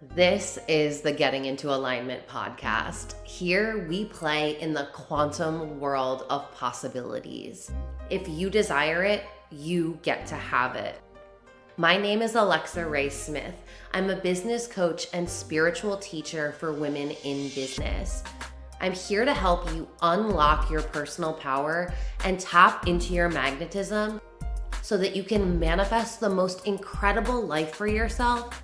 This is the Getting Into Alignment podcast. Here we play in the quantum world of possibilities. If you desire it, you get to have it. My name is Alexa Ray Smith. I'm a business coach and spiritual teacher for women in business. I'm here to help you unlock your personal power and tap into your magnetism so that you can manifest the most incredible life for yourself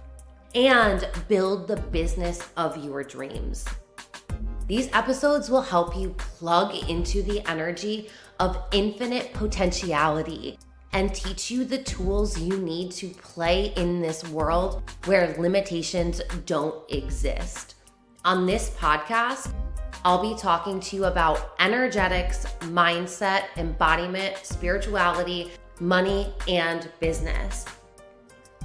and build the business of your dreams. These episodes will help you plug into the energy of infinite potentiality and teach you the tools you need to play in this world where limitations don't exist. On this podcast, I'll be talking to you about energetics, mindset, embodiment, spirituality, money, and business.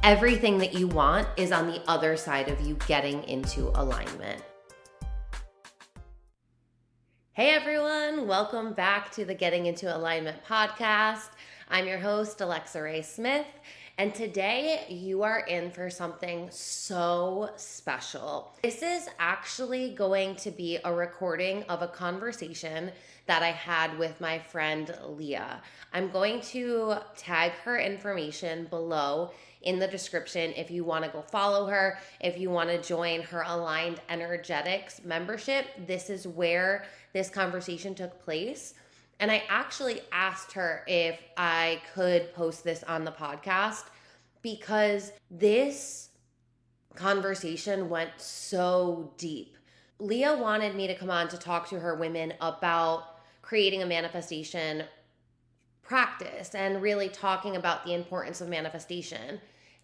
Everything that you want is on the other side of you getting into alignment. Hey everyone, welcome back to the Getting Into Alignment podcast. I'm your host, Alexa Ray Smith, and today you are in for something so special. This is actually going to be a recording of a conversation that I had with my friend Leah. I'm going to tag her information below in the description if you want to go follow her, if you want to join her Aligned Energetics membership. This is where this conversation took place. And I actually asked her if I could post this on the podcast because this conversation went so deep. Leah wanted me to come on to talk to her women about creating a manifestation practice and really talking about the importance of manifestation.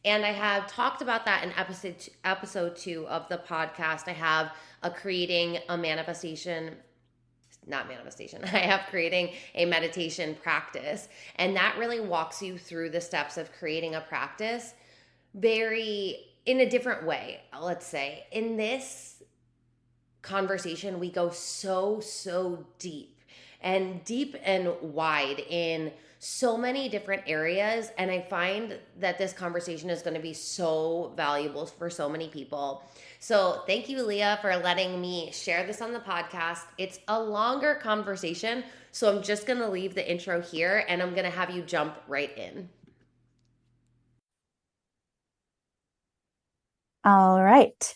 And I have talked about that in episode 2 of the podcast. I have creating a meditation practice. And that really walks you through the steps of creating a practice in a different way, let's say. In this conversation, we go so deep and wide in so many different areas. And I find that this conversation is going to be so valuable for so many people. So thank you, Leah, for letting me share this on the podcast. It's a longer conversation, so I'm just going to leave the intro here and I'm going to have you jump right in. All right.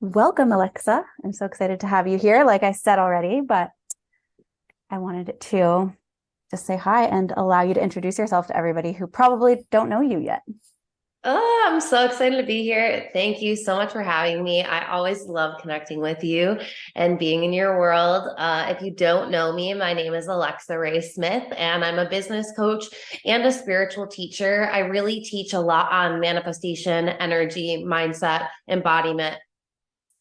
Welcome, Alexa. I'm so excited to have you here, like I said already, but I wanted to just say hi and allow you to introduce yourself to everybody who probably don't know you yet. Oh, I'm so excited to be here. Thank you so much for having me. I always love connecting with you and being in your world. If you don't know me, my name is Alexa Ray Smith, and I'm a business coach and a spiritual teacher. I really teach a lot on manifestation, energy, mindset, embodiment,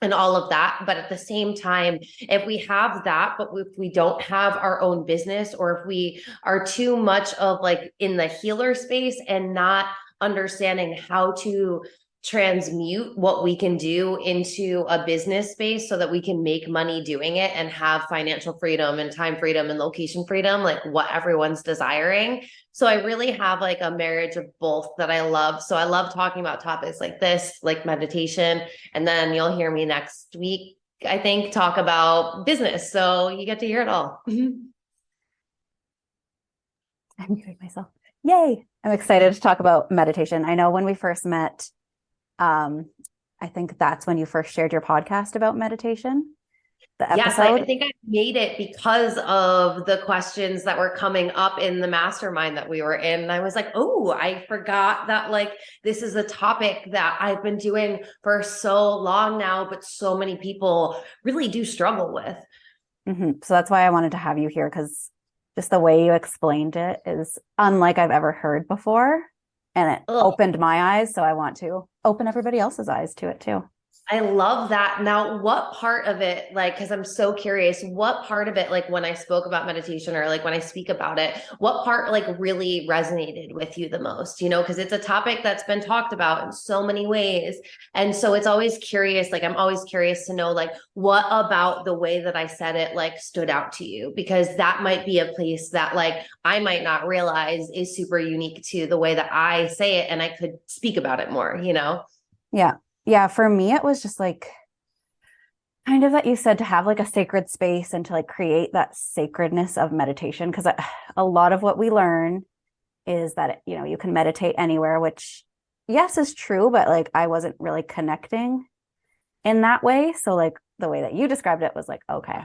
and all of that. But at the same time, if we have that, but if we don't have our own business, or if we are too much of like in the healer space and not understanding how to transmute what we can do into a business space so that we can make money doing it and have financial freedom and time freedom and location freedom, like what everyone's desiring. So I really have like a marriage of both that I love. So I love talking about topics like this, like meditation. And then you'll hear me next week, I think, talk about business. So you get to hear it all. I'm muting myself. Yay. I'm excited to talk about meditation. I know when we first met, I think that's when you first shared your podcast about meditation. The episode. Yes, I think I made it because of the questions that were coming up in the mastermind that we were in. And I was like, oh, I forgot that like this is a topic that I've been doing for so long now, but so many people really do struggle with. Mm-hmm. So that's why I wanted to have you here, because just the way you explained it is unlike I've ever heard before. And it opened my eyes. So I want to open everybody else's eyes to it too. I love that. Now, what part of it, like, because I'm so curious, what part of it, like when I spoke about meditation or like when I speak about it, what part like really resonated with you the most, because it's a topic that's been talked about in so many ways. And so it's always curious, like I'm always curious to know like what about the way that I said it like stood out to you, because that might be a place that like I might not realize is super unique to the way that I say it and I could speak about it more, Yeah. yeah, for me, it was just like kind of that you said to have like a sacred space and to like create that sacredness of meditation. Because a lot of what we learn is that, you know, you can meditate anywhere, which yes is true, but like I wasn't really connecting in that way. So like the way that you described it was like, okay,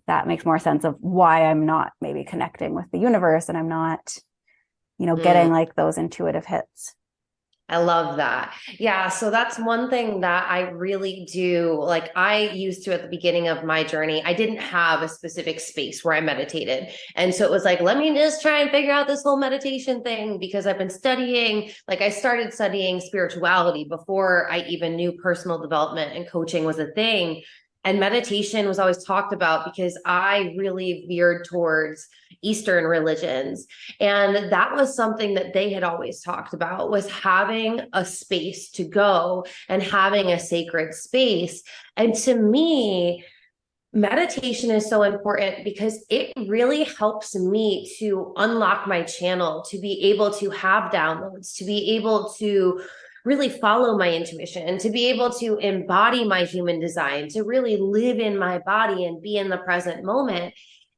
that makes more sense of why I'm not maybe connecting with the universe and I'm not, you know, getting like those intuitive hits. I love that. Yeah. So that's one thing that I really do. Like I used to at the beginning of my journey, I didn't have a specific space where I meditated. And so it was like, let me just try and figure out this whole meditation thing because I've been studying, like I started studying spirituality before I even knew personal development and coaching was a thing. And meditation was always talked about because I really veered towards Eastern religions. And that was something that they had always talked about was having a space to go and having a sacred space. And to me, meditation is so important because it really helps me to unlock my channel, to be able to have downloads, to be able to really follow my intuition, to be able to embody my human design, to really live in my body and be in the present moment.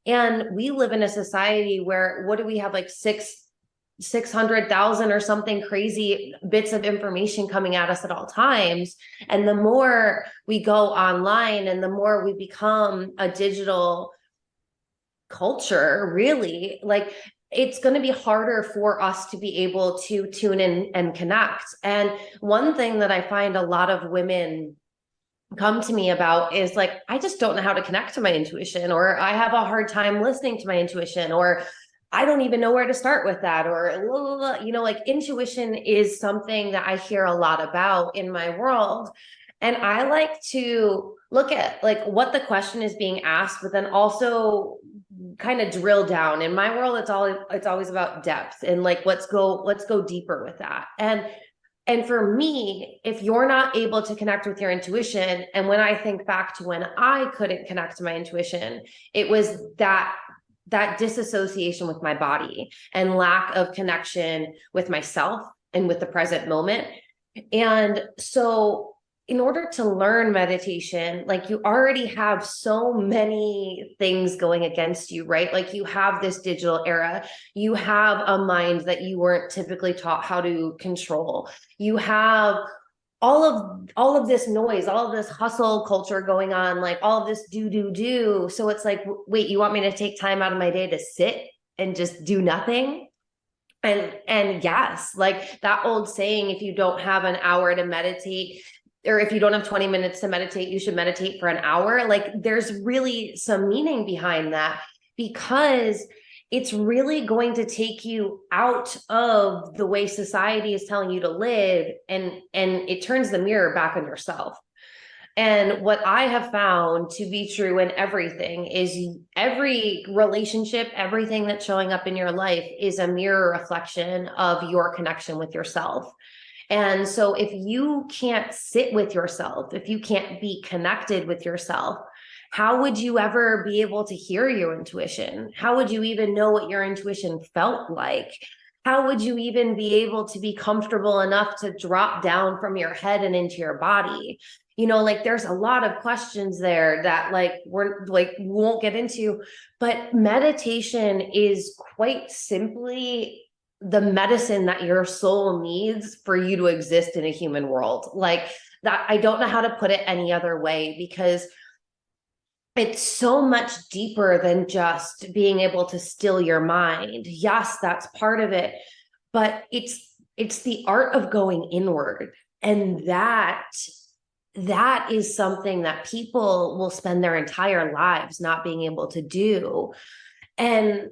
And we live in a society where what do we have like 600,000 or something crazy bits of information coming at us at all times. And the more we go online and the more we become a digital culture, really, like it's going to be harder for us to be able to tune in and connect. And one thing that I find a lot of women come to me about is like, I just don't know how to connect to my intuition, or I have a hard time listening to my intuition, or I don't even know where to start with that, or, you know, like intuition is something that I hear a lot about in my world. And I like to look at like what the question is being asked, but then also kind of drill down. In my world, it's always about depth and like let's go deeper with that. And for me, if you're not able to connect with your intuition, and when I think back to when I couldn't connect to my intuition, it was that disassociation with my body and lack of connection with myself and with the present moment. And so in order to learn meditation, like you already have so many things going against you, right? Like you have this digital era, you have a mind that you weren't typically taught how to control. You have all of this noise, all of this hustle culture going on, like all of this do. So it's like, wait, you want me to take time out of my day to sit and just do nothing? And yes, like that old saying, if you don't have an hour to meditate, or if you don't have 20 minutes to meditate, you should meditate for an hour. Like there's really some meaning behind that because it's really going to take you out of the way society is telling you to live, and it turns the mirror back on yourself. And what I have found to be true in everything is every relationship, everything that's showing up in your life is a mirror reflection of your connection with yourself. And so if you can't sit with yourself, if you can't be connected with yourself, how would you ever be able to hear your intuition? How would you even know what your intuition felt like? How would you even be able to be comfortable enough to drop down from your head and into your body? You know, like there's a lot of questions there that like we're like we won't get into, but meditation is quite simply the medicine that your soul needs for you to exist in a human world. Like that, I don't know how to put it any other way because it's so much deeper than just being able to still your mind. Yes, that's part of it, but it's the art of going inward. And that is something that people will spend their entire lives not being able to do. And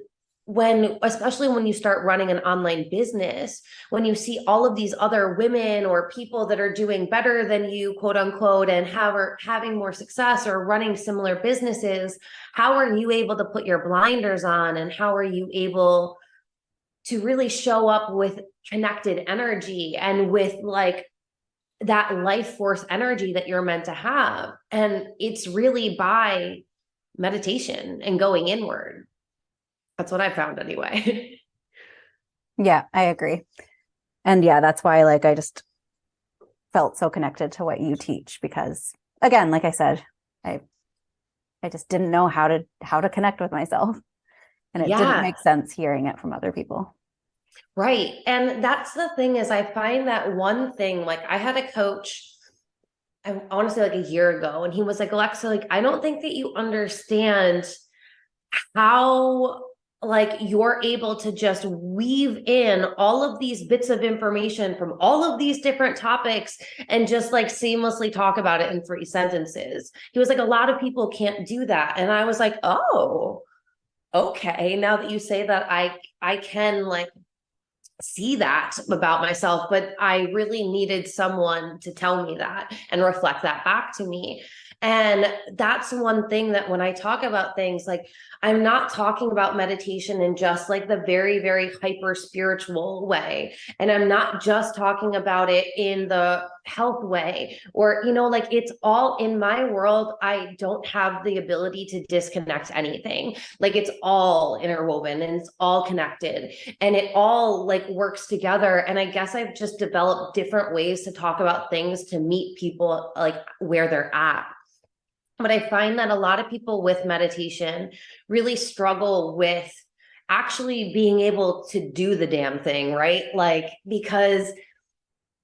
especially when you start running an online business, when you see all of these other women or people that are doing better than you, quote unquote, and having more success or running similar businesses, how are you able to put your blinders on? And how are you able to really show up with connected energy and with like that life force energy that you're meant to have? And it's really by meditation and going inward. That's what I found anyway. Yeah, I agree. And yeah, that's why like I just felt so connected to what you teach because, again, like I said, I just didn't know how to connect with myself, and it didn't make sense hearing it from other people. Right. And that's the thing is I find that one thing, like I had a coach, I want to say like a year ago, and he was like, Alexa, like, I don't think that you understand how like you're able to just weave in all of these bits of information from all of these different topics and just like seamlessly talk about it in 3 sentences. He was like, a lot of people can't do that. And I was like, oh, okay. Now that you say that, I can like see that about myself, but I really needed someone to tell me that and reflect that back to me. And that's one thing that when I talk about things, like I'm not talking about meditation in just like the very, very hyper spiritual way. And I'm not just talking about it in the health way or, like it's all in my world. I don't have the ability to disconnect anything. Like it's all interwoven and it's all connected and it all like works together. And I guess I've just developed different ways to talk about things to meet people like where they're at. But I find that a lot of people with meditation really struggle with actually being able to do the damn thing, right? Like, because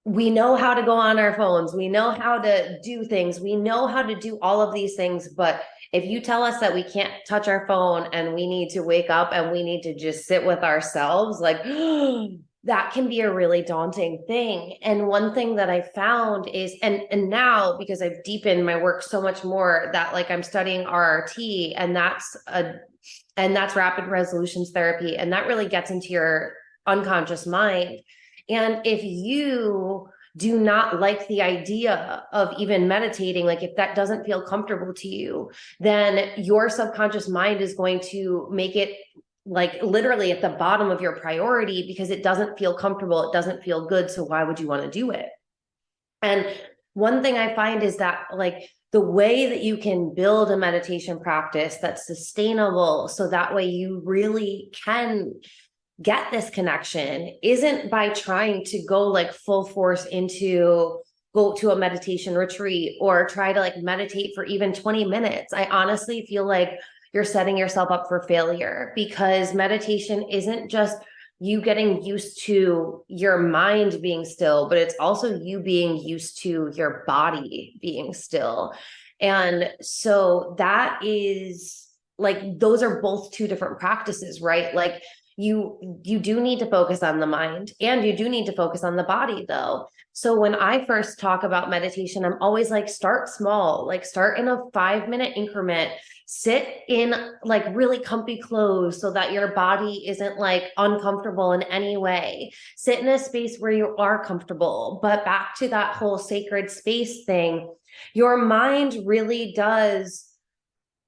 we know how to go on our phones, we know how to do things, we know how to do all of these things. But if you tell us that we can't touch our phone and we need to wake up and we need to just sit with ourselves, like, that can be a really daunting thing. And one thing that I found is, and now because I've deepened my work so much more, that like I'm studying RRT, and that's rapid resolutions therapy, and that really gets into your unconscious mind. And if you do not like the idea of even meditating, like if that doesn't feel comfortable to you, then your subconscious mind is going to make it like literally at the bottom of your priority because it doesn't feel comfortable. It doesn't feel good. So why would you want to do it? And one thing I find is that like the way that you can build a meditation practice that's sustainable, so that way you really can get this connection, isn't by trying to go like full force go to a meditation retreat or try to like meditate for even 20 minutes. I honestly feel like you're setting yourself up for failure, because meditation isn't just you getting used to your mind being still, but it's also you being used to your body being still. And so that is like, those are both two different practices, right? Like you do need to focus on the mind and you do need to focus on the body though. So when I first talk about meditation, I'm always like, start small, like start in a 5-minute increment, sit in like really comfy clothes so that your body isn't like uncomfortable in any way. Sit in a space where you are comfortable. But back to that whole sacred space thing, your mind really does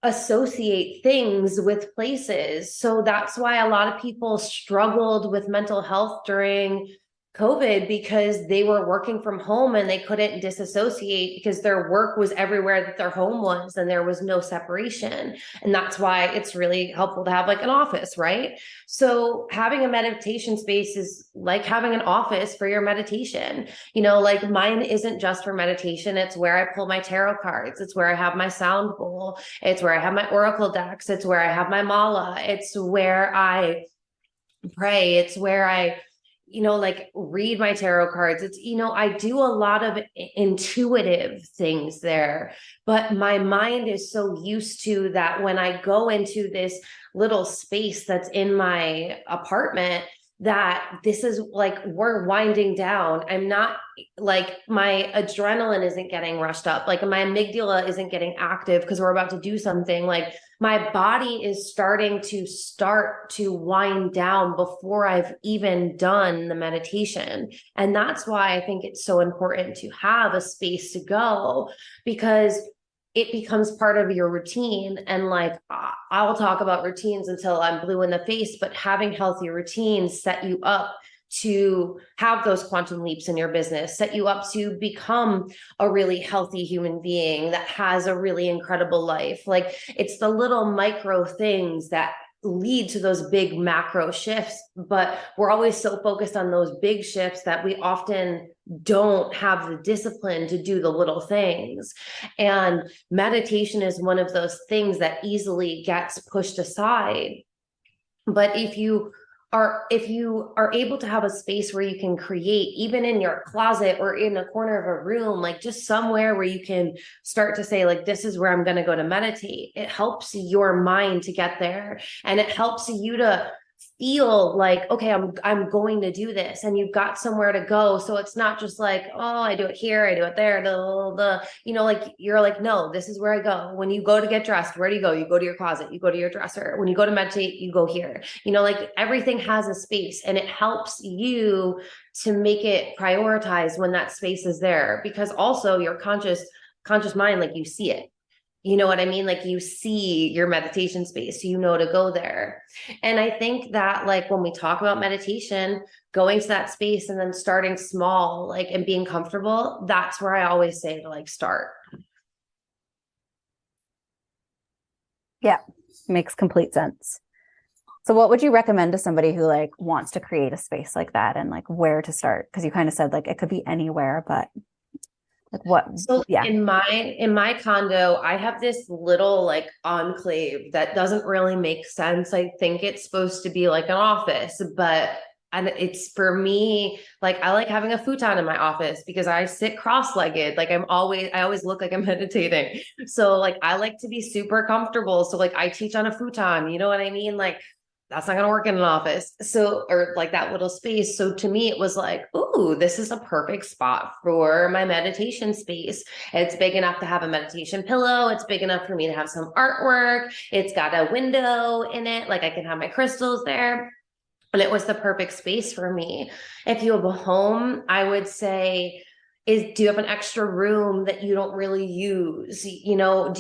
associate things with places. So that's why a lot of people struggled with mental health during COVID, because they were working from home and they couldn't disassociate because their work was everywhere that their home was and there was no separation. And that's why it's really helpful to have like an office, right? So having a meditation space is like having an office for your meditation. Like mine isn't just for meditation. It's where I pull my tarot cards. It's where I have my sound bowl. It's where I have my oracle decks. It's where I have my mala. It's where I pray. It's where I like read my tarot cards. It's, I do a lot of intuitive things there, but my mind is so used to that when I go into this little space that's in my apartment, that this is like, we're winding down. I'm not like, my adrenaline isn't getting rushed up. Like my amygdala isn't getting active because we're about to do something. Like my body is starting to wind down before I've even done the meditation. And that's why I think it's so important to have a space to go, because it becomes part of your routine. And like, I'll talk about routines until I'm blue in the face, but having healthy routines set you up to have those quantum leaps in your business, set you up to become a really healthy human being that has a really incredible life. Like it's the little micro things that lead to those big macro shifts, but we're always so focused on those big shifts that we often don't have the discipline to do the little things. And meditation is one of those things that easily gets pushed aside. But if you are able to have a space where you can create, even in your closet or in a corner of a room, like just somewhere where you can start to say, like, this is where I'm going to go to meditate, it helps your mind to get there, and it helps you to feel like, okay, I'm going to do this, and you've got somewhere to go. So it's not just like, oh, I do it here, I do it there, like you're like, no, this is where I go. When you go to get dressed, where do you go? You go to your closet, you go to your dresser. When you go to meditate, you go here. Like everything has a space, and it helps you to make it prioritize when that space is there, because also your conscious mind, like you see it. You know what I mean? Like you see your meditation space, so you know to go there. And I think that, like, when we talk about meditation, going to that space and then starting small, like, and being comfortable, that's where I always say to like start. Yeah, makes complete sense. So what would you recommend to somebody who like wants to create a space like that, and like where to start? Because you kind of said like it could be anywhere, but like what? So Yeah. in my condo, I have this little like enclave that doesn't really make sense. I think it's supposed to be like an office, and it's, for me, like, I like having a futon in my office because I sit cross-legged. Like I always look like I'm meditating. So like I like to be super comfortable. So like I teach on a futon, you know what I mean? Like that's not going to work in an office. So, or like that little space. So to me, it was like, ooh, this is a perfect spot for my meditation space. It's big enough to have a meditation pillow. It's big enough for me to have some artwork. It's got a window in it. Like I can have my crystals there. And it was the perfect space for me. If you have a home, I would say, do you have an extra room that you don't really use? Do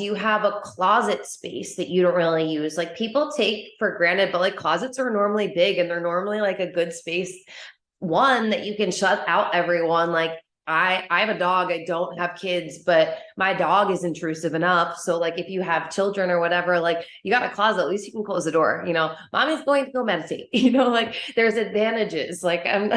you have a closet space that you don't really use? Like people take for granted, but like closets are normally big, and they're normally like a good space. One, that you can shut out everyone. Like I have a dog. I don't have kids, but my dog is intrusive enough. So like if you have children or whatever, like you got a closet, at least you can close the door. Mommy's going to go meditate. Like there's advantages. Like I'm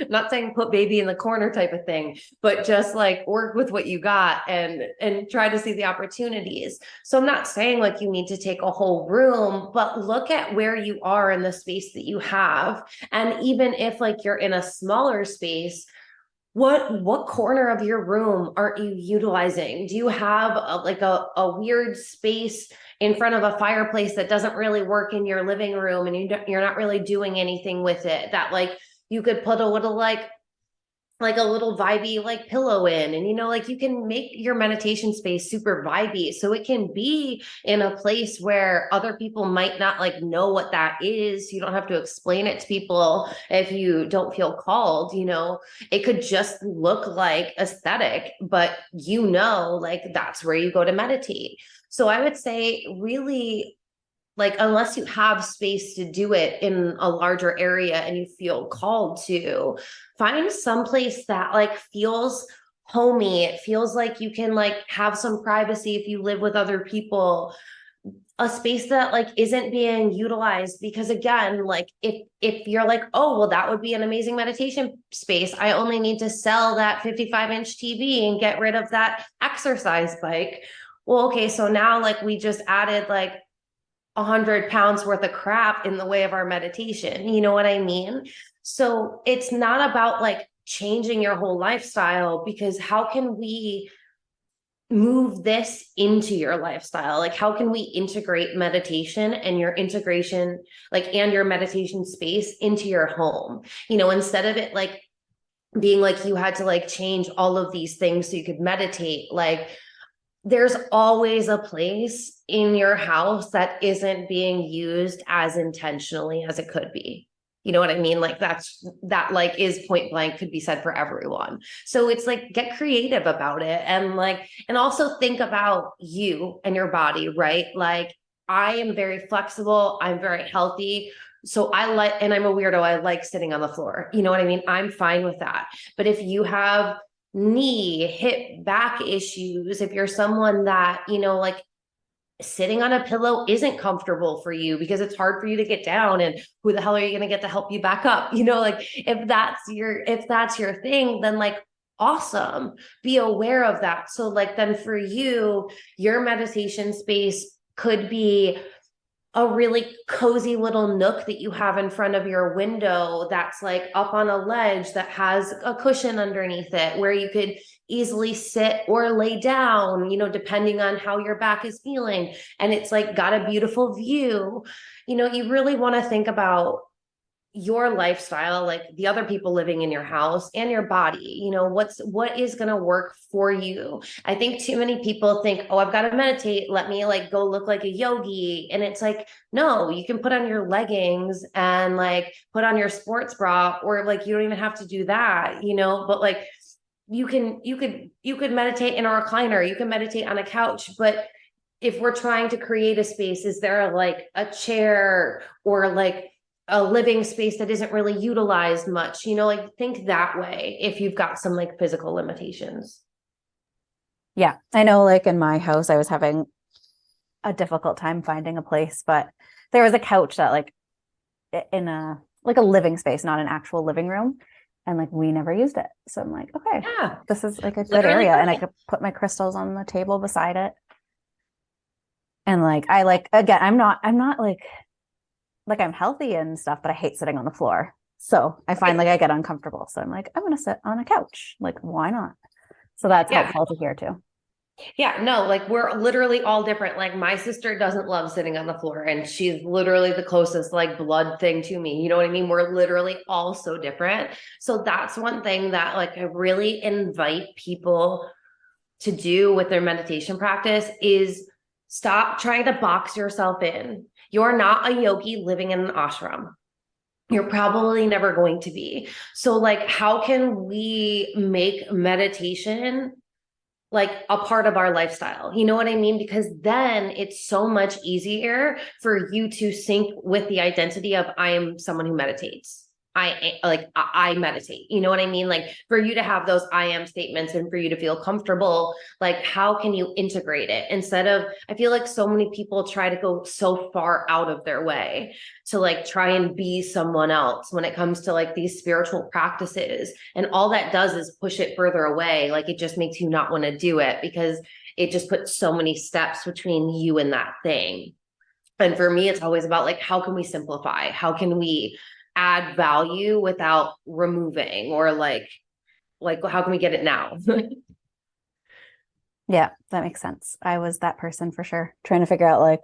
not saying put baby in the corner type of thing, but just like work with what you got and try to see the opportunities. So I'm not saying like you need to take a whole room, but look at where you are in the space that you have. And even if like you're in a smaller space, what corner of your room aren't you utilizing? Do you have a weird space in front of a fireplace that doesn't really work in your living room, and you're not really doing anything with it, that like you could put a little like a little vibey like pillow in, and like you can make your meditation space super vibey, so it can be in a place where other people might not like know what that is. You don't have to explain it to people if you don't feel called. It could just look like aesthetic, but like that's where you go to meditate. So I would say, really, like, unless you have space to do it in a larger area and you feel called to, find someplace that like feels homey. It feels like you can like have some privacy if you live with other people, a space that like isn't being utilized. Because again, like if you're like, oh, well, that would be an amazing meditation space, I only need to sell that 55-inch TV and get rid of that exercise bike. Well, okay, so now like we just added like 100 pounds worth of crap in the way of our meditation. You know what I mean? So it's not about like changing your whole lifestyle, because how can we move this into your lifestyle? Like, how can we integrate meditation and your integration, like, and your meditation space into your home? Instead of it like being like you had to like change all of these things so you could meditate, like there's always a place in your house that isn't being used as intentionally as it could be. You know what I mean? Like that like is point blank, could be said for everyone. So it's like, get creative about it, and also think about you and your body, right? Like I am very flexible. I'm very healthy. So and I'm a weirdo. I like sitting on the floor. You know what I mean? I'm fine with that. But if you have knee, hip, back issues, if you're someone that, like sitting on a pillow isn't comfortable for you because it's hard for you to get down, and who the hell are you going to get to help you back up? Like if that's your thing, then like awesome, be aware of that. So like then for you, your meditation space could be a really cozy little nook that you have in front of your window that's like up on a ledge that has a cushion underneath it where you could easily sit or lay down, depending on how your back is feeling. And it's like got a beautiful view. You really want to think about your lifestyle, like the other people living in your house and your body. What is going to work for you. I think too many people think, oh, I've got to meditate, let me like go look like a yogi. And it's like, no, you can put on your leggings and like put on your sports bra, or like you don't even have to do that, but like you could meditate in a recliner, you can meditate on a couch. But if we're trying to create a space, is there like a chair or like a living space that isn't really utilized much, like think that way if you've got some like physical limitations. Yeah. I know like in my house, I was having a difficult time finding a place, but there was a couch that like in a living space, not an actual living room. And like, we never used it. So I'm like, okay, Yeah, this is like a good literally area. perfect. And I could put my crystals on the table beside it. And like, I like, again, I'm not like I'm healthy and stuff, but I hate sitting on the floor. So I find like I get uncomfortable. So I'm like, I'm going to sit on a couch. Like, why not? So that's helpful to hear too. Yeah, no, like we're literally all different. Like my sister doesn't love sitting on the floor, and she's literally the closest like blood thing to me. You know what I mean? We're literally all so different. So that's one thing that like I really invite people to do with their meditation practice is stop trying to box yourself in. You're not a yogi living in an ashram. You're probably never going to be. So like, how can we make meditation like a part of our lifestyle? You know what I mean? Because then it's so much easier for you to sync with the identity of I am someone who meditates. I meditate. You know what I mean? Like for you to have those I am statements and for you to feel comfortable, like how can you integrate it instead of, I feel like so many people try to go so far out of their way to like try and be someone else when it comes to like these spiritual practices. And all that does is push it further away. Like it just makes you not want to do it because it just puts so many steps between you and that thing. And for me, it's always about like, how can we simplify? How can we add value without removing, or like how can we get it now? Yeah, that makes sense. I was that person for sure, trying to figure out like,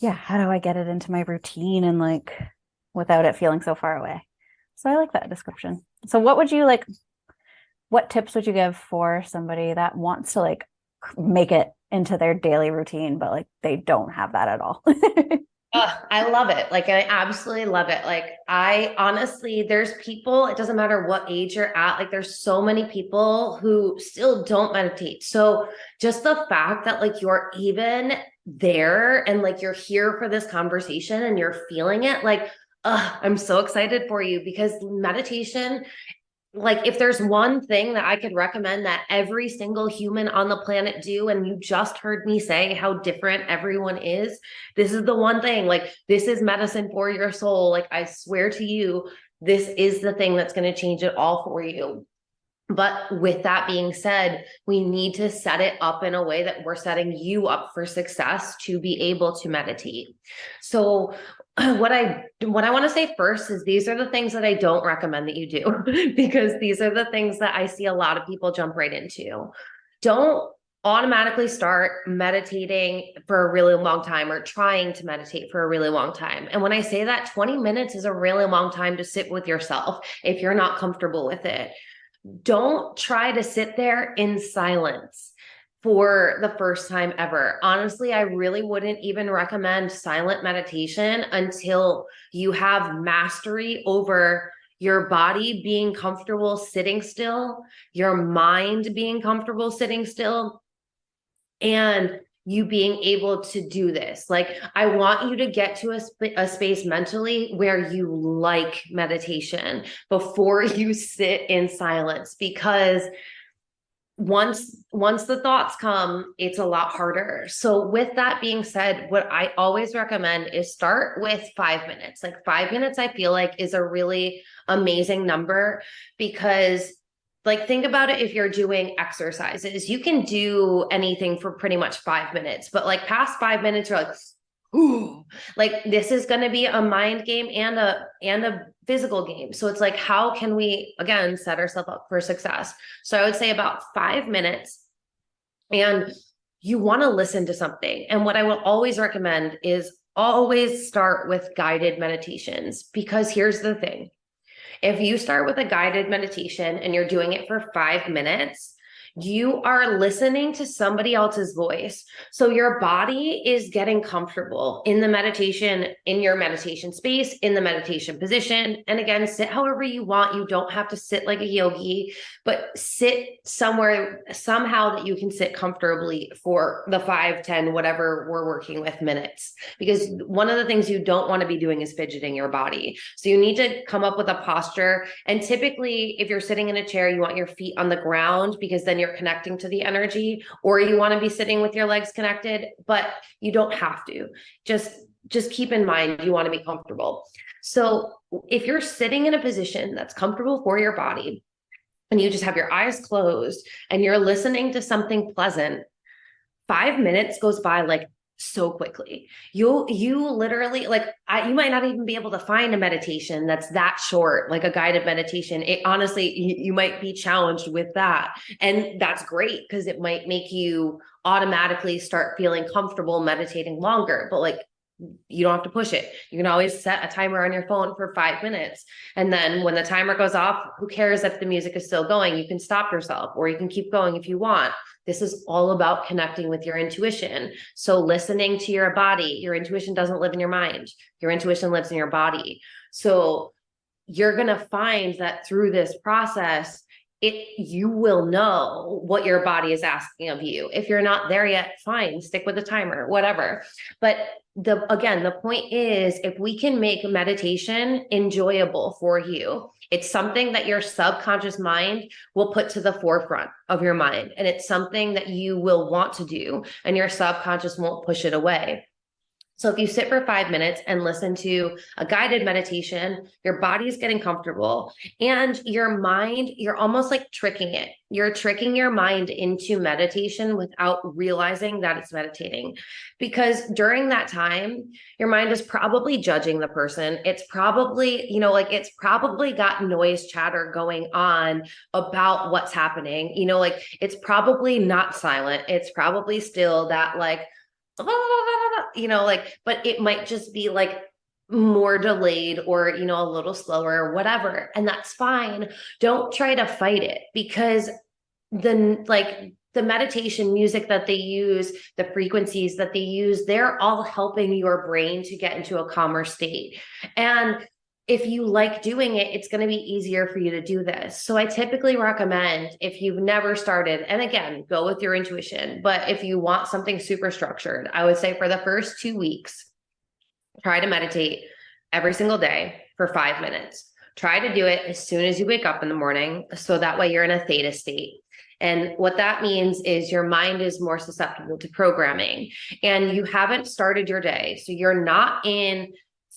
yeah, how do I get it into my routine and like without it feeling so far away? So I like that description. So what tips would you give for somebody that wants to like make it into their daily routine, but like they don't have that at all? I love it. Like, I absolutely love it. Like, I honestly, there's people, it doesn't matter what age you're at, like, there's so many people who still don't meditate. So, just the fact that, like, you're even there and, like, you're here for this conversation and you're feeling it, like, I'm so excited for you because meditation, like if there's one thing that I could recommend that every single human on the planet do, and you just heard me say how different everyone is, this is the one thing. Like this is medicine for your soul. Like I swear to you, this is the thing that's going to change it all for you. But with that being said, we need to set it up in a way that we're setting you up for success to be able to meditate. So what I want to say first is these are the things that I don't recommend that you do because these are the things that I see a lot of people jump right into. Don't automatically start meditating for a really long time or trying to meditate for a really long time. And when I say that, 20 minutes is a really long time to sit with yourself if you're not comfortable with it. Don't try to sit there in silence for the first time ever. Honestly, I really wouldn't even recommend silent meditation until you have mastery over your body being comfortable sitting still, your mind being comfortable sitting still, and you being able to do this. Like, I want you to get to a space mentally where you like meditation before you sit in silence, because once the thoughts come, it's a lot harder. So with that being said, what I always recommend is start with 5 minutes. Like 5 minutes, I feel like is a really amazing number, because like think about it, if you're doing exercises, you can do anything for pretty much 5 minutes, but like past 5 minutes, you're like, ooh, like this is going to be a mind game and a physical game. So it's like, how can we again set ourselves up for success? So I would say about 5 minutes, and you want to listen to something. And what I will always recommend is always start with guided meditations, because here's the thing. If you start with a guided meditation and you're doing it for 5 minutes, you are listening to somebody else's voice. So your body is getting comfortable in the meditation, in your meditation space, in the meditation position. And again, sit however you want. You don't have to sit like a yogi, but sit somewhere, somehow that you can sit comfortably for the 5, 10, whatever we're working with minutes. Because one of the things you don't want to be doing is fidgeting your body. So you need to come up with a posture. And typically, if you're sitting in a chair, you want your feet on the ground, because then you're connecting to the energy, or you want to be sitting with your legs connected, but you don't have to. Just keep in mind, you want to be comfortable. So if you're sitting in a position that's comfortable for your body, and you just have your eyes closed and you're listening to something pleasant, 5 minutes goes by like so quickly. You literally like, you might not even be able to find a meditation that's that short, like a guided meditation. It honestly, you might be challenged with that. And that's great, because it might make you automatically start feeling comfortable meditating longer. But like, you don't have to push it. You can always set a timer on your phone for 5 minutes. And then when the timer goes off, who cares if the music is still going? You can stop yourself, or you can keep going if you want. This is all about connecting with your intuition. So listening to your body. Your intuition doesn't live in your mind. Your intuition lives in your body. So you're going to find that through this process, you will know what your body is asking of you. If you're not there yet, fine, stick with the timer, whatever. But the point is, if we can make meditation enjoyable for you, it's something that your subconscious mind will put to the forefront of your mind. And it's something that you will want to do, and your subconscious won't push it away. So if you sit for 5 minutes and listen to a guided meditation, your body is getting comfortable, and your mind, you're almost like tricking it. You're tricking your mind into meditation without realizing that it's meditating. Because during that time, your mind is probably judging the person. It's probably, like it's probably got noise chatter going on about what's happening. Like it's probably not silent. It's probably still that like, but it might just be like more delayed, or a little slower, or whatever, and that's fine. Don't try to fight it, because the meditation music that they use, the frequencies that they use, they're all helping your brain to get into a calmer state. And if you like doing it, it's going to be easier for you to do this. So I typically recommend, if you've never started, and again, go with your intuition, but if you want something super structured, I would say for the first 2 weeks, try to meditate every single day for 5 minutes. Try to do it as soon as you wake up in the morning, so that way you're in a theta state. And what that means is your mind is more susceptible to programming, and you haven't started your day. So you're not in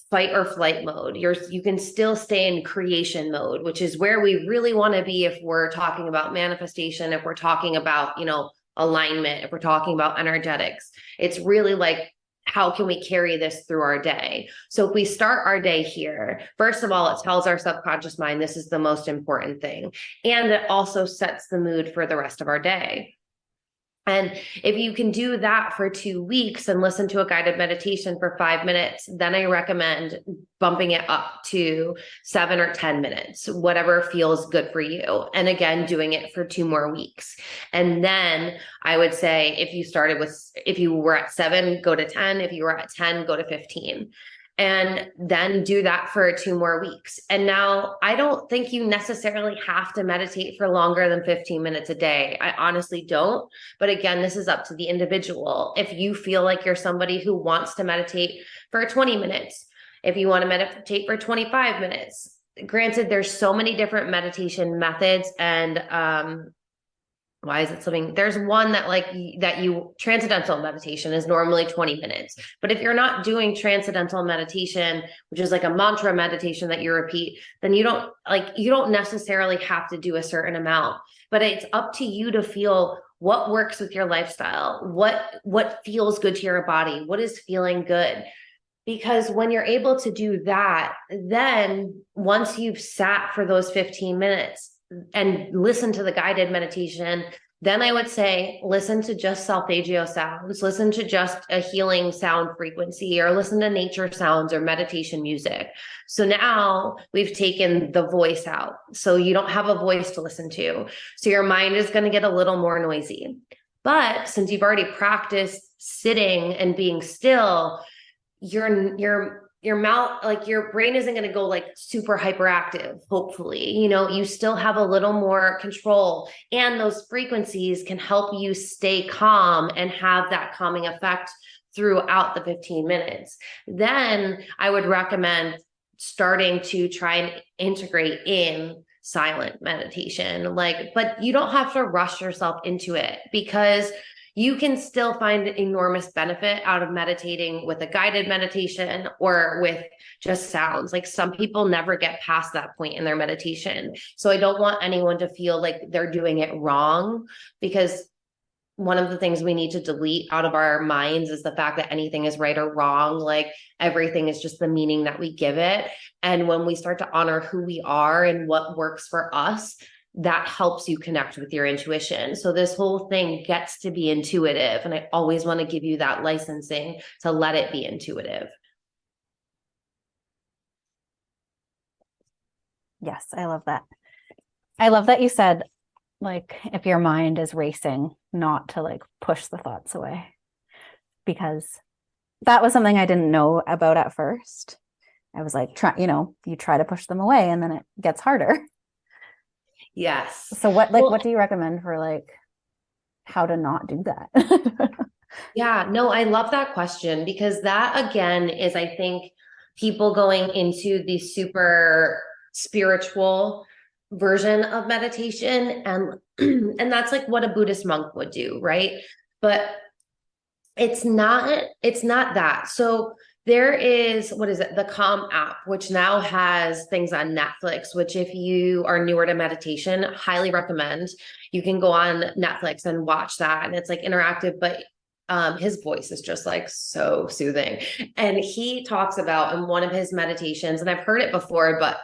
fight or flight mode. You can still stay in creation mode, which is where we really want to be if we're talking about manifestation, if we're talking about, alignment, if we're talking about energetics. It's really like, how can we carry this through our day? So if we start our day here, first of all, it tells our subconscious mind this is the most important thing. And it also sets the mood for the rest of our day. And if you can do that for 2 weeks and listen to a guided meditation for 5 minutes, then I recommend bumping it up to 7 or 10 minutes, whatever feels good for you. And again, doing it for 2 more weeks. And then I would say, if you were at 7, go to 10. If you were at 10, go to 15. And then do that for 2 more weeks. And now I don't think you necessarily have to meditate for longer than 15 minutes a day. I honestly don't. But again, this is up to the individual. If you feel like you're somebody who wants to meditate for 20 minutes, if you want to meditate for 25 minutes, granted, there's so many different meditation methods and Why is it slipping? There's one that transcendental meditation is normally 20 minutes. But if you're not doing transcendental meditation, which is like a mantra meditation that you repeat, then you don't necessarily have to do a certain amount, but it's up to you to feel what works with your lifestyle, what feels good to your body, what is feeling good. Because when you're able to do that, then once you've sat for those 15 minutes and listen to the guided meditation, then I would say, listen to just solfeggio sounds, listen to just a healing sound frequency, or listen to nature sounds or meditation music. So now we've taken the voice out. So you don't have a voice to listen to. So your mind is going to get a little more noisy. But since you've already practiced sitting and being still, your mouth, like your brain isn't going to go like super hyperactive. Hopefully, you still have a little more control, and those frequencies can help you stay calm and have that calming effect throughout the 15 minutes. Then I would recommend starting to try and integrate in silent meditation, but you don't have to rush yourself into it, because you can still find enormous benefit out of meditating with a guided meditation or with just sounds. Like, some people never get past that point in their meditation. So I don't want anyone to feel like they're doing it wrong, because one of the things we need to delete out of our minds is the fact that anything is right or wrong. Like, everything is just the meaning that we give it. And when we start to honor who we are and what works for us, that helps you connect with your intuition. So this whole thing gets to be intuitive. And I always want to give you that licensing to let it be intuitive. Yes, I love that. I love that you said, like, if your mind is racing, not to like push the thoughts away, because that was something I didn't know about at first. I was like, you try to push them away and then it gets harder. Yes. So what do you recommend for like how to not do that? Yeah, no, I love that question, because that again is, I think, people going into the super spiritual version of meditation, and and that's like what a Buddhist monk would do, right? But it's not that. So there is, what is it? The Calm app, which now has things on Netflix, which if you are newer to meditation, highly recommend. You can go on Netflix and watch that. And it's like interactive, but his voice is just like so soothing. And he talks about in one of his meditations, and I've heard it before, but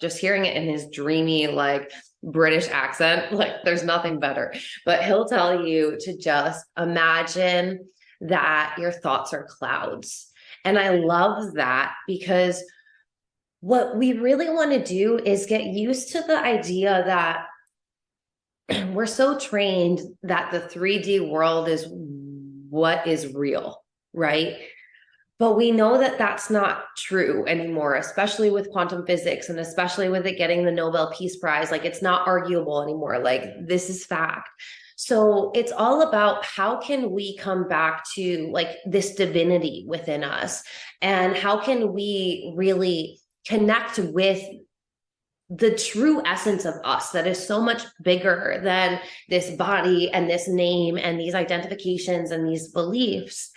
just hearing it in his dreamy, like British accent, like there's nothing better. But he'll tell you to just imagine that your thoughts are clouds. And I love that, because what we really want to do is get used to the idea that we're so trained that the 3D world is what is real, right? But we know that that's not true anymore, especially with quantum physics, and especially with it getting the Nobel Peace Prize. Like, it's not arguable anymore. Like, this is fact. So it's all about how can we come back to like this divinity within us, and how can we really connect with the true essence of us that is so much bigger than this body and this name and these identifications and these beliefs.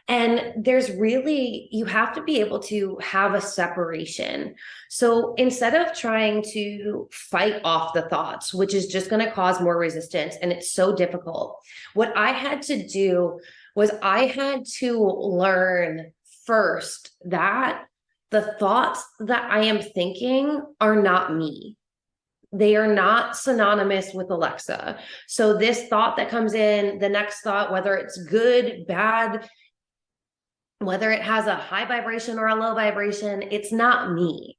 And you have to be able to have a separation. So instead of trying to fight off the thoughts, which is just going to cause more resistance, and it's so difficult, what I had to do was I had to learn first that the thoughts that I am thinking are not me. They are not synonymous with Alexa. So this thought that comes in, the next thought, whether it's good, bad, whether it has a high vibration or a low vibration, it's not me.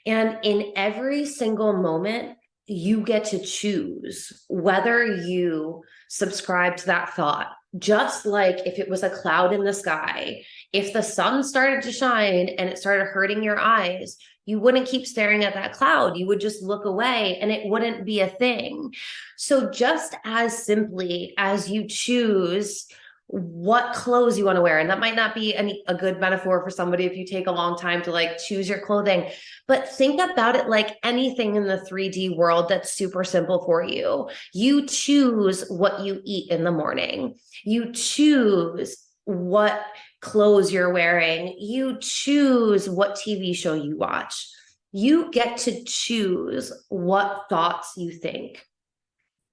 And in every single moment, you get to choose whether you subscribe to that thought. Just like if it was a cloud in the sky, if the sun started to shine and it started hurting your eyes, you wouldn't keep staring at that cloud. You would just look away and it wouldn't be a thing. So just as simply as you choose what clothes you want to wear. And that might not be a good metaphor for somebody if you take a long time to like choose your clothing, but think about it like anything in the 3D world that's super simple for you. You choose what you eat in the morning. You choose what clothes you're wearing. You choose what TV show you watch. You get to choose what thoughts you think.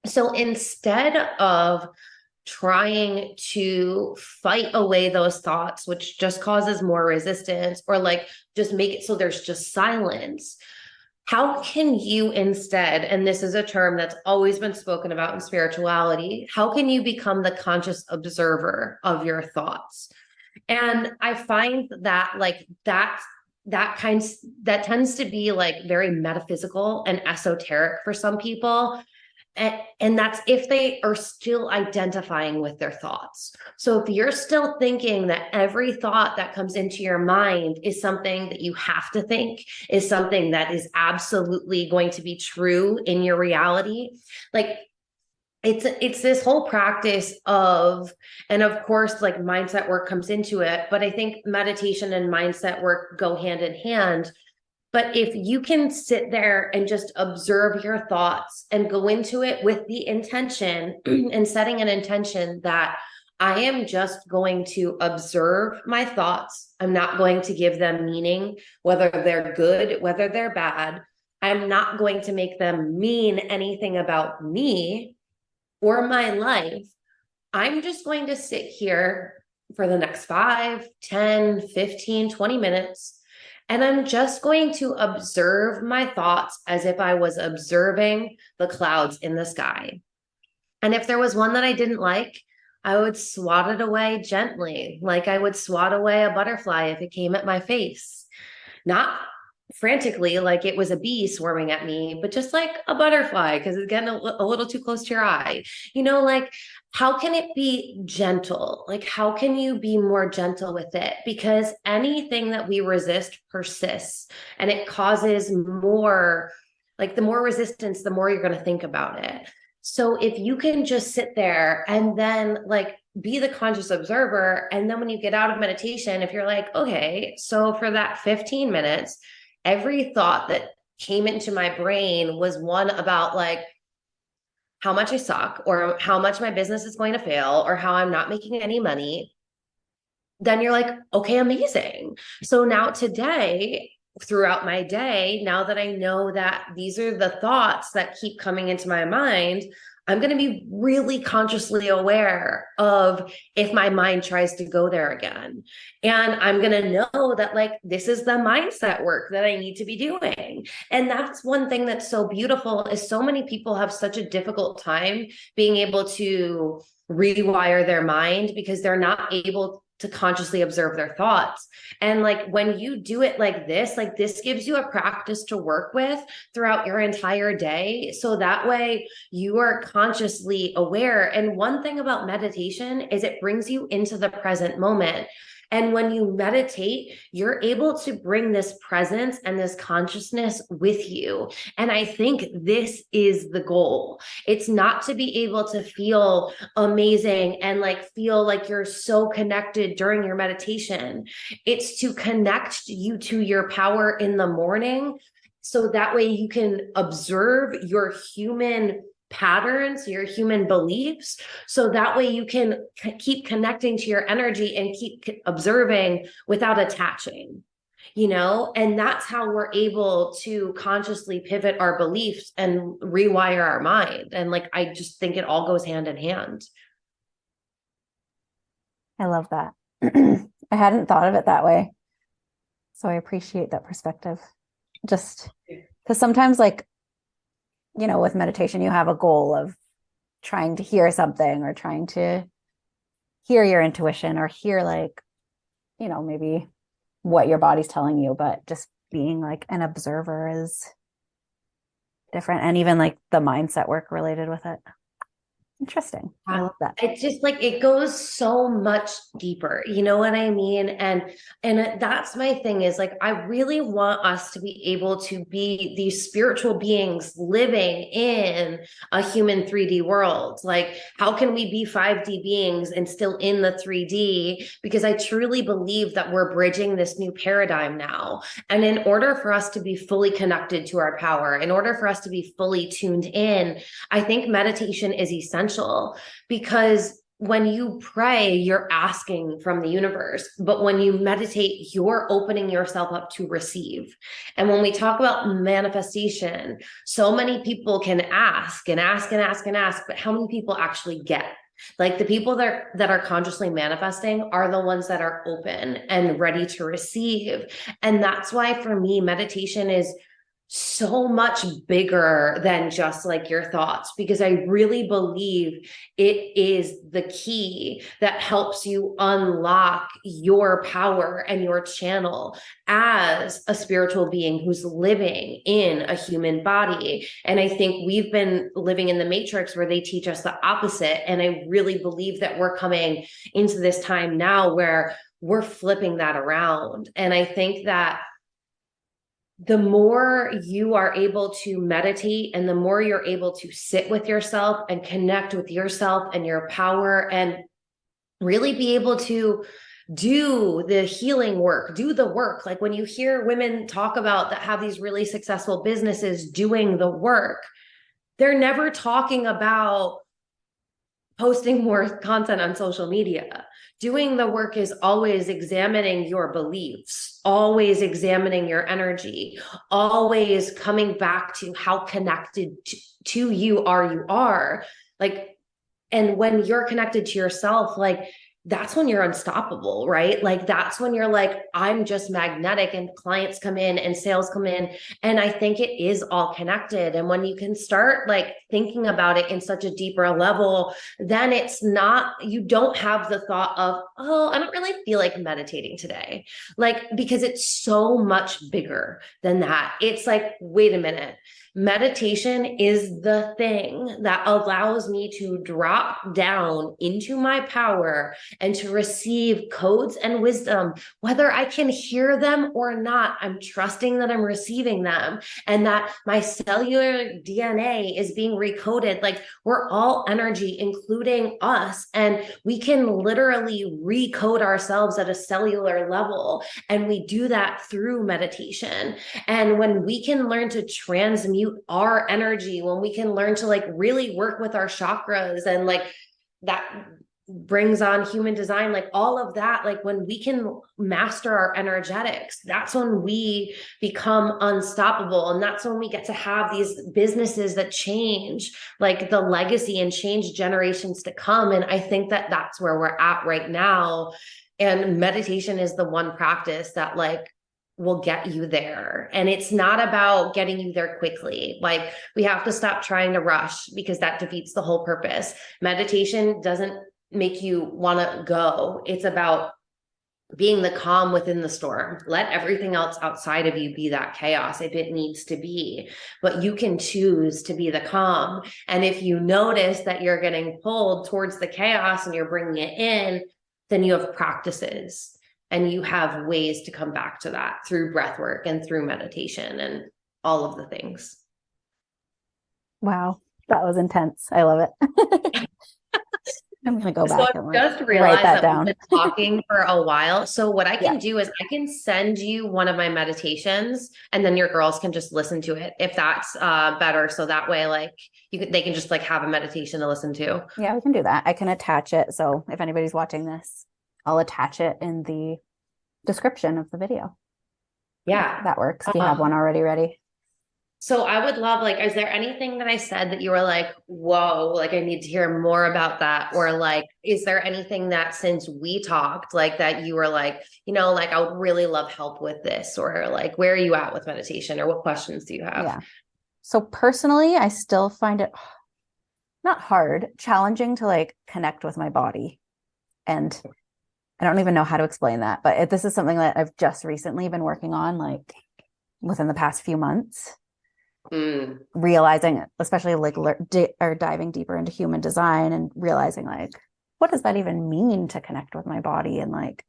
So instead of trying to fight away those thoughts, which just causes more resistance, or like just make it so there's just silence, how can you instead, and this is a term that's always been spoken about in spirituality, how can you become the conscious observer of your thoughts? And I find that like that tends to be like very metaphysical and esoteric for some people. And that's if they are still identifying with their thoughts. So if you're still thinking that every thought that comes into your mind is something that you have to think, is something that is absolutely going to be true in your reality, like it's this whole practice of, and of course like mindset work comes into it, but I think meditation and mindset work go hand in hand. But if you can sit there and just observe your thoughts and go into it with the intention and setting an intention that I am just going to observe my thoughts. I'm not going to give them meaning, whether they're good, whether they're bad. I'm not going to make them mean anything about me or my life. I'm just going to sit here for the next 5, 10, 15, 20 minutes. And I'm just going to observe my thoughts as if I was observing the clouds in the sky. And if there was one that I didn't like, I would swat it away gently, like I would swat away a butterfly if it came at my face. Not frantically, like it was a bee swarming at me, but just like a butterfly, because it's getting a little too close to your eye. Like, how can it be gentle? Like, how can you be more gentle with it? Because anything that we resist persists and it causes more, like, the more resistance, the more you're going to think about it. So if you can just sit there and then like be the conscious observer, and then when you get out of meditation, if you're like, okay, so for that 15 minutes, every thought that came into my brain was one about like how much I suck, or how much my business is going to fail, or how I'm not making any money, then you're like, okay, amazing. So now today, throughout my day, now that I know that these are the thoughts that keep coming into my mind, I'm going to be really consciously aware of if my mind tries to go there again. And I'm going to know that like, this is the mindset work that I need to be doing. And that's one thing that's so beautiful, is so many people have such a difficult time being able to rewire their mind because they're not able to consciously observe their thoughts. And like when you do it like this gives you a practice to work with throughout your entire day. So that way you are consciously aware. And one thing about meditation is it brings you into the present moment. And when you meditate, you're able to bring this presence and this consciousness with you. And I think this is the goal. It's not to be able to feel amazing and like feel like you're so connected during your meditation. It's to connect you to your power in the morning. So that way you can observe your human patterns, your human beliefs. So that way you can keep connecting to your energy and keep observing without attaching, and that's how we're able to consciously pivot our beliefs and rewire our mind. And like, I just think it all goes hand in hand. I love that. I hadn't thought of it that way. So I appreciate that perspective. Just because sometimes like, with meditation, you have a goal of trying to hear something or trying to hear your intuition or hear like, maybe what your body's telling you, but just being like an observer is different. And even like the mindset work related with it. Interesting. I love that. It's just like it goes so much deeper, you know what I mean? And that's my thing is like I really want us to be able to be these spiritual beings living in a human 3D world. Like how can we be 5D beings and still in the 3D? Because I truly believe that we're bridging this new paradigm now. And in order for us to be fully connected to our power, in order for us to be fully tuned in, I think meditation is essential. Because when you pray, you're asking from the universe. But when you meditate, you're opening yourself up to receive. And when we talk about manifestation, so many people can ask and ask and ask and ask, but how many people actually get? Like the people that are consciously manifesting are the ones that are open and ready to receive. And that's why for me, meditation is so much bigger than just like your thoughts, because I really believe it is the key that helps you unlock your power and your channel as a spiritual being who's living in a human body. And I think we've been living in the matrix where they teach us the opposite. And I really believe that we're coming into this time now where we're flipping that around. And I think that the more you are able to meditate and the more you're able to sit with yourself and connect with yourself and your power and really be able to do the healing work, do the work. Like when you hear women talk about that have these really successful businesses doing the work, they're never talking about posting more content on social media. Doing the work is always examining your beliefs, always examining your energy, always coming back to how connected to you are. Like, and when you're connected to yourself, like that's when you're unstoppable, right? Like that's when you're like, I'm just magnetic and clients come in and sales come in. And I think it is all connected. And when you can start like thinking about it in such a deeper level, then it's not, you don't have the thought of, oh, I don't really feel like meditating today. Like, because it's so much bigger than that. It's like, wait a minute. Meditation is the thing that allows me to drop down into my power and to receive codes and wisdom, whether I can hear them or not. I'm trusting that I'm receiving them and that my cellular DNA is being recoded. Like we're all energy, including us, and we can literally recode ourselves at a cellular level. And we do that through meditation. And when we can learn to transmute our energy, when we can learn to like really work with our chakras and like that brings on human design, like all of that, like when we can master our energetics, that's when we become unstoppable. And that's when we get to have these businesses that change like the legacy and change generations to come. And I think that that's where we're at right now. And meditation is the one practice that like will get you there. And it's not about getting you there quickly. Like we have to stop trying to rush because that defeats the whole purpose. Meditation doesn't make you want to go. It's about being the calm within the storm. Let everything else outside of you be that chaos if it needs to be, but you can choose to be the calm. And if you notice that you're getting pulled towards the chaos and you're bringing it in, then you have practices and you have ways to come back to that through breath work and through meditation and all of the things. Wow, that was intense. I love it. I'm gonna go back and just write that down. We've been talking for a while. So what I can do is I can send you one of my meditations and then your girls can just listen to it if that's better. So that way, like they can just like have a meditation to listen to. Yeah, we can do that. I can attach it. So if anybody's watching this, I'll attach it in the description of the video. Yeah. That works. Do you have one already ready? So I would love, like, is there anything that I said that you were like, whoa, like I need to hear more about that? Or like, is there anything that since we talked, like that you were like, you know, like I would really love help with this? Or like, where are you at with meditation? Or what questions do you have? Yeah. So personally, I still find it not hard, challenging to like connect with my body. And I don't even know how to explain that, but this is something that I've just recently been working on, like within the past few months. realizing, especially like or diving deeper into human design and realizing like, what does that even mean to connect with my body and like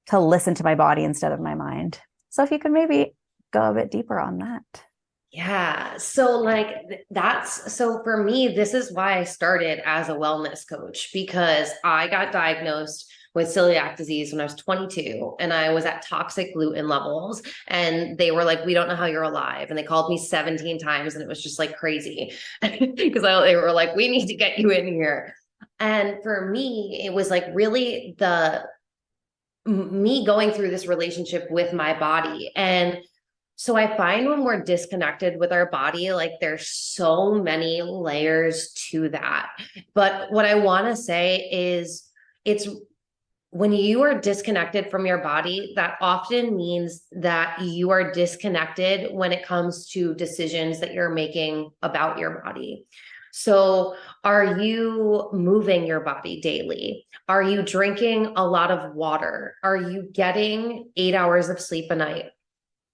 to listen to my body instead of my mind? So if you could maybe go a bit deeper on that. Yeah. So like so for me, this is why I started as a wellness coach, because I got diagnosed with celiac disease when I was 22 and I was at toxic gluten levels, and they were like, we don't know how you're alive. And they called me 17 times and it was just like crazy because they were like, we need to get you in here. And for me, it was like really me going through this relationship with my body. And so I find when we're disconnected with our body, like there's so many layers to that. But what I want to say is it's when you are disconnected from your body, that often means that you are disconnected when it comes to decisions that you're making about your body. So, are you moving your body daily? Are you drinking a lot of water? Are you getting 8 hours of sleep a night?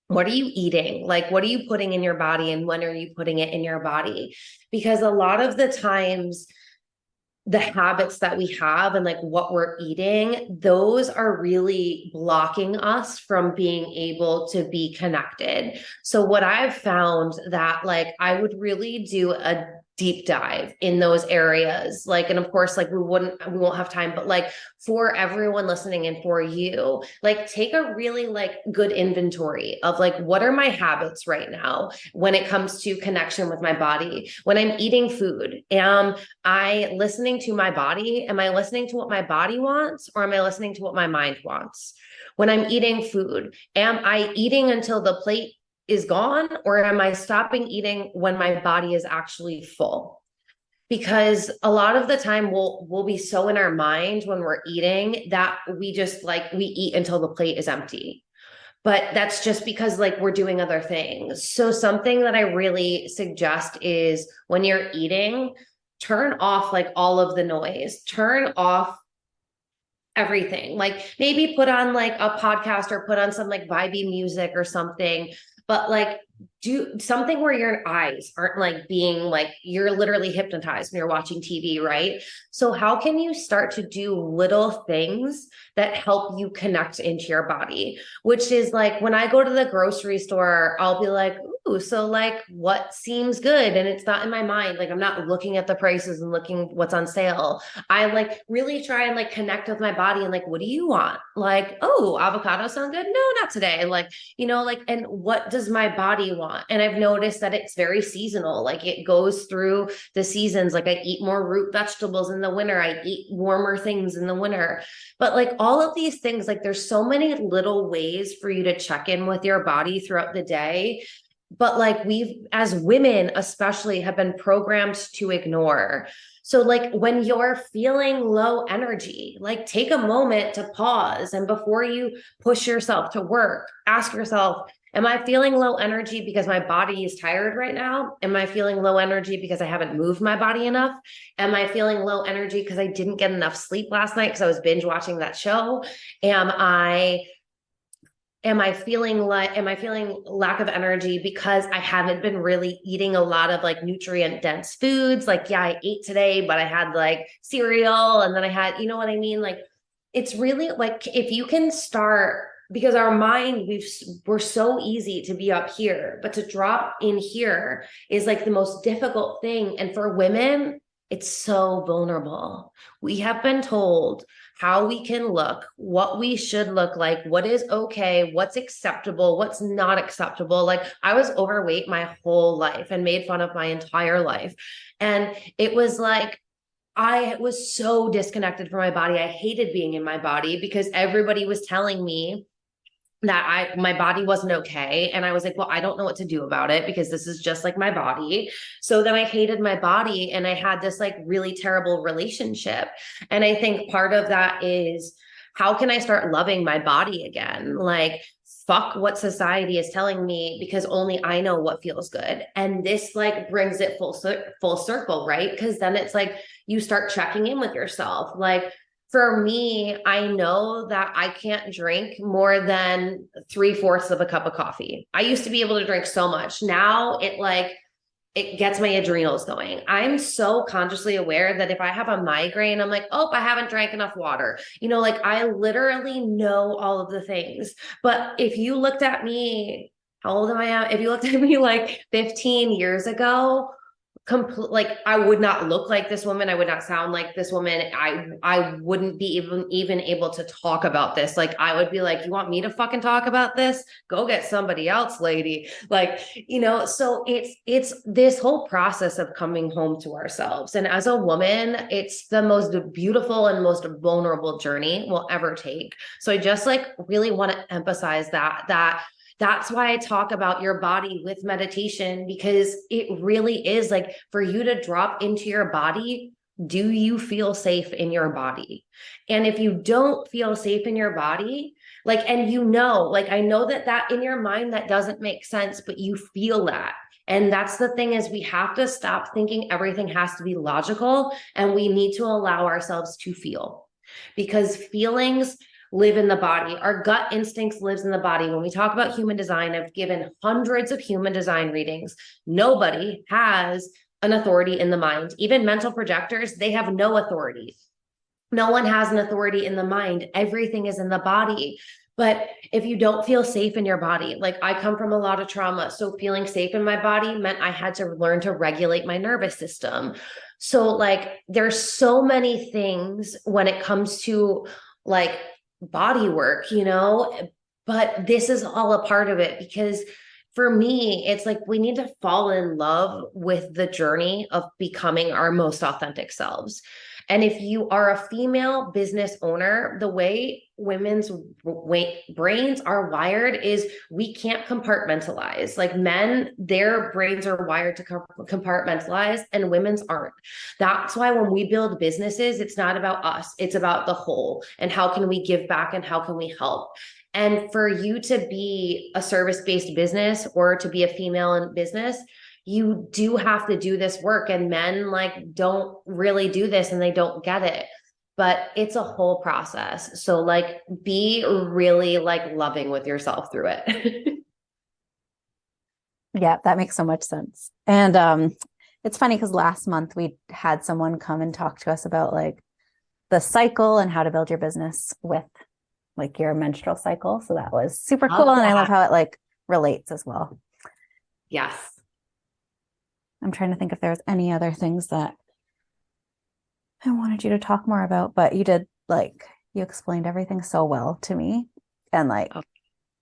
What are you eating? Like, what are you putting in your body and when are you putting it in your body? Because a lot of the times, the habits that we have and like what we're eating, those are really blocking us from being able to be connected. So what I've found that like I would really do a deep dive in those areas, like, and of course like we won't have time, but like for everyone listening and for you, like take a really like good inventory of like what are my habits right now when it comes to connection with my body. When I'm eating food, am I listening to my body? Am I listening to what my body wants, or am I listening to what my mind wants? When I'm eating food, am I eating until the plate is gone, or am I stopping eating when my body is actually full? Because a lot of the time we'll be so in our mind when we're eating that we just like we eat until the plate is empty. But that's just because like we're doing other things. So something that I really suggest is when you're eating, turn off like all of the noise, turn off everything. Like maybe put on like a podcast or put on some like vibey music or something, but like do something where your eyes aren't like being like you're literally hypnotized when you're watching TV, right? So how can you start to do little things that help you connect into your body? Which is like when I go to the grocery store, I'll be like, ooh, so like what seems good? And it's not in my mind. Like I'm not looking at the prices and looking what's on sale. I like really try and like connect with my body and like, what do you want? Like, oh, avocado sound good? No, not today. Like, like, and what does my body want? And I've noticed that it's very seasonal. Like it goes through the seasons. Like I eat more root vegetables in the winter. I eat warmer things in the winter. But like all of these things, like there's so many little ways for you to check in with your body throughout the day. But like we've, as women especially, have been programmed to ignore. So like when you're feeling low energy, like take a moment to pause. And before you push yourself to work, ask yourself, am I feeling low energy because my body is tired right now? Am I feeling low energy because I haven't moved my body enough? Am I feeling low energy because I didn't get enough sleep last night because I was binge watching that show? Am I feeling lack of energy because I haven't been really eating a lot of like nutrient dense foods? Like, yeah, I ate today, but I had like cereal and then I had, you know what I mean? Like, it's really like if you can start, because our mind, we're so easy to be up here, but to drop in here is like the most difficult thing. And for women, it's so vulnerable. We have been told how we can look, what we should look like, what is okay, what's acceptable, what's not acceptable. Like I was overweight my whole life and made fun of my entire life. And it was like, I was so disconnected from my body. I hated being in my body because everybody was telling me that my body wasn't okay. And I was like, well, I don't know what to do about it because this is just like my body. So then I hated my body and I had this like really terrible relationship. And I think part of that is how can I start loving my body again? Like, fuck what society is telling me because only I know what feels good. And this like brings it full circle, right? Because then it's like you start checking in with yourself. Like, For me, I know that I can't drink more than 3/4 of a cup of coffee. I used to be able to drink so much. Now it gets my adrenals going. I'm so consciously aware that if I have a migraine, I'm like, oh, I haven't drank enough water. Like I literally know all of the things. But if you looked at me, how old am I? If you looked at me like 15 years ago, like I would not look like this woman. I would not sound like this woman. I wouldn't be even able to talk about this. Like I would be like, you want me to fucking talk about this? Go get somebody else, lady. Like, so it's this whole process of coming home to ourselves. And as a woman, it's the most beautiful and most vulnerable journey we'll ever take. So I just like really want to emphasize that's why I talk about your body with meditation, because it really is like for you to drop into your body. Do you feel safe in your body? And if you don't feel safe in your body, like, and like, I know that in your mind, that doesn't make sense, but you feel that. And that's the thing is we have to stop thinking everything has to be logical, and we need to allow ourselves to feel, because feelings live in the body. Our gut instincts lives in the body. When we talk about human design, I've given hundreds of human design readings. Nobody has an authority in the mind. Even mental projectors, they have no authority. No one has an authority in the mind. Everything is in the body. But if you don't feel safe in your body, like I come from a lot of trauma, so feeling safe in my body meant I had to learn to regulate my nervous system. So like there's so many things when it comes to like body work, but this is all a part of it, because for me, it's like we need to fall in love with the journey of becoming our most authentic selves. And if you are a female business owner, the way women's brains are wired is we can't compartmentalize. Like men, their brains are wired to compartmentalize, and women's aren't. That's why when we build businesses, it's not about us. It's about the whole, and how can we give back and how can we help? And for you to be a service-based business or to be a female in business, you do have to do this work, and men like don't really do this and they don't get it, but it's a whole process. So like be really like loving with yourself through it. Yeah, that makes so much sense. And it's funny because last month we had someone come and talk to us about like the cycle and how to build your business with like your menstrual cycle. So that was super cool. And I love how it like relates as well. Yes. I'm trying to think if there's any other things that I wanted you to talk more about, but you did, like, you explained everything so well to me, and like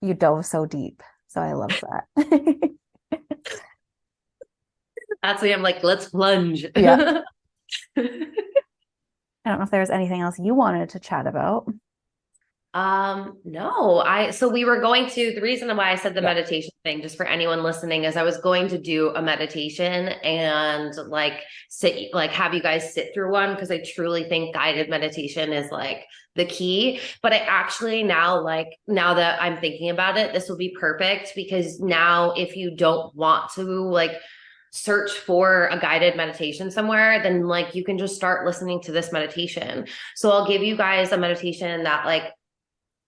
you dove so deep. So I love that. That's why I'm like, let's plunge. Yeah. I don't know if there's anything else you wanted to chat about. No, so we were going to, the reason why I said the meditation thing, just for anyone listening, is I was going to do a meditation and like have you guys sit through one, because I truly think guided meditation is like the key. But I actually now that I'm thinking about it, this will be perfect, because now if you don't want to like search for a guided meditation somewhere, then like you can just start listening to this meditation. So I'll give you guys a meditation that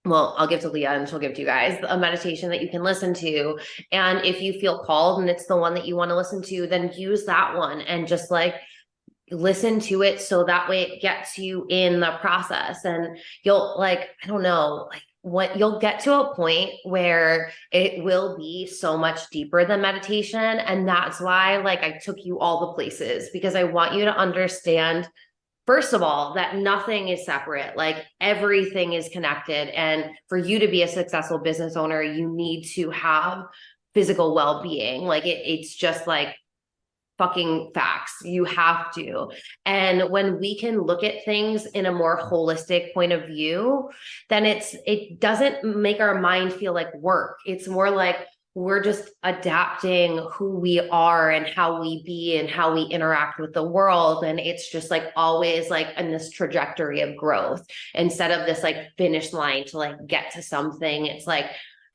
I'll give to Leah and she'll give to you guys a meditation that you can listen to. And if you feel called and it's the one that you want to listen to, then use that one and just like listen to it. So that way it gets you in the process, and you'll like, I don't know, like what you'll get to a point where it will be so much deeper than meditation. And that's why like I took you all the places, because I want you to understand, first of all, that nothing is separate, like everything is connected. And for you to be a successful business owner, you need to have physical well-being. Like it's just like fucking facts. You have to. And when we can look at things in a more holistic point of view, then it doesn't make our mind feel like work. It's more like we're just adapting who we are and how we be and how we interact with the world. And it's just like always like in this trajectory of growth, instead of this like finish line to like get to something. It's like,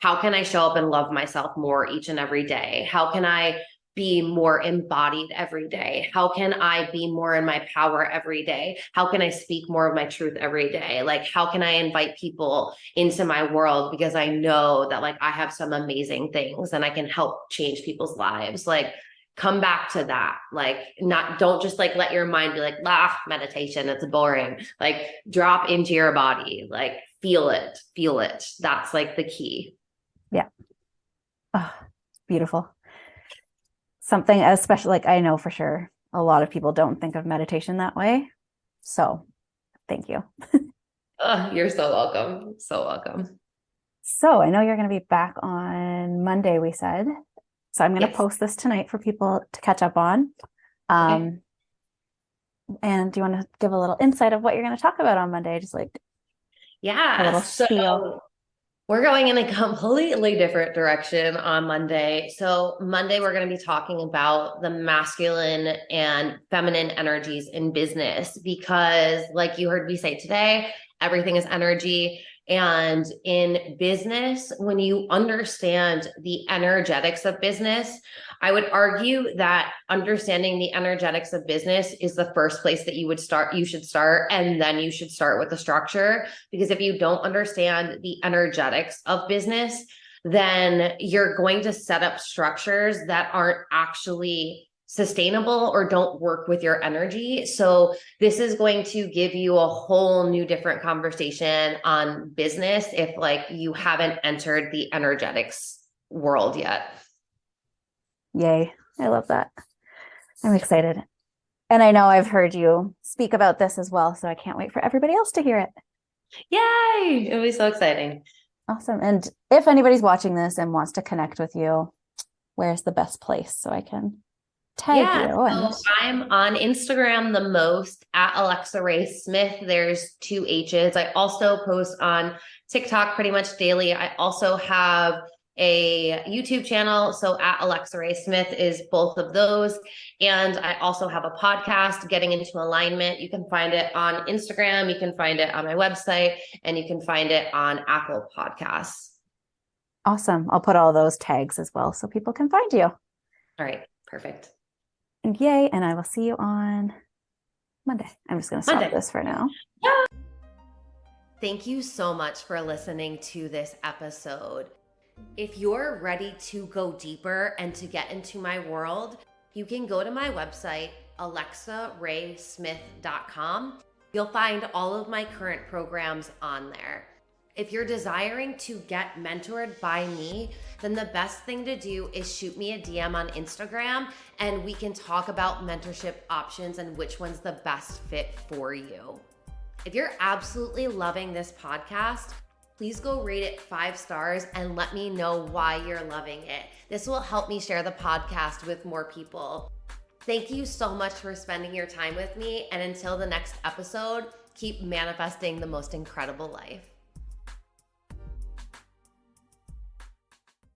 how can I show up and love myself more each and every day? How can I be more embodied every day? How can I be more in my power every day? How can I speak more of my truth every day? Like, how can I invite people into my world because I know that like I have some amazing things and I can help change people's lives. Like, come back to that. Like, not, don't just like let your mind be like, meditation, it's boring. Like, drop into your body, like feel it, feel it. That's like the key. Yeah. Oh, beautiful. Something as special, like I know for sure a lot of people don't think of meditation that way. So thank you. You're so welcome. So welcome. So I know you're going to be back on Monday, we said. So I'm going to post this tonight for people to catch up on. Okay. And do you want to give a little insight of what you're going to talk about on Monday? Just like a little spiel. We're going in a completely different direction on Monday. So Monday, we're going to be talking about the masculine and feminine energies in business, because like you heard me say today, everything is energy. And in business, when you understand the energetics of business, I would argue that understanding the energetics of business is the first place that you should start, and then you should start with the structure. Because if you don't understand the energetics of business, then you're going to set up structures that aren't actually sustainable or don't work with your energy. So this is going to give you a whole new different conversation on business if like you haven't entered the energetics world yet. Yay. I love that. I'm excited. And I know I've heard you speak about this as well, so I can't wait for everybody else to hear it. Yay! It'll be so exciting. Awesome. And if anybody's watching this and wants to connect with you, where's the best place so I can tag you? So I'm on Instagram the most at Alexa Ray Smith. There's 2 H's. I also post on TikTok pretty much daily. I also have a YouTube channel. So at Alexa Ray Smith is both of those. And I also have a podcast, Getting Into Alignment. You can find it on Instagram. You can find it on my website, and you can find it on Apple Podcasts. Awesome. I'll put all those tags as well so people can find you. All right. Perfect. And yay. And I will see you on Monday. I'm just going to stop this for now. Yeah. Thank you so much for listening to this episode. If you're ready to go deeper and to get into my world, you can go to my website, alexaraysmith.com. You'll find all of my current programs on there. If you're desiring to get mentored by me, then the best thing to do is shoot me a DM on Instagram, and we can talk about mentorship options and which one's the best fit for you. If you're absolutely loving this podcast, please go rate it 5 stars and let me know why you're loving it. This will help me share the podcast with more people. Thank you so much for spending your time with me. And until the next episode, keep manifesting the most incredible life.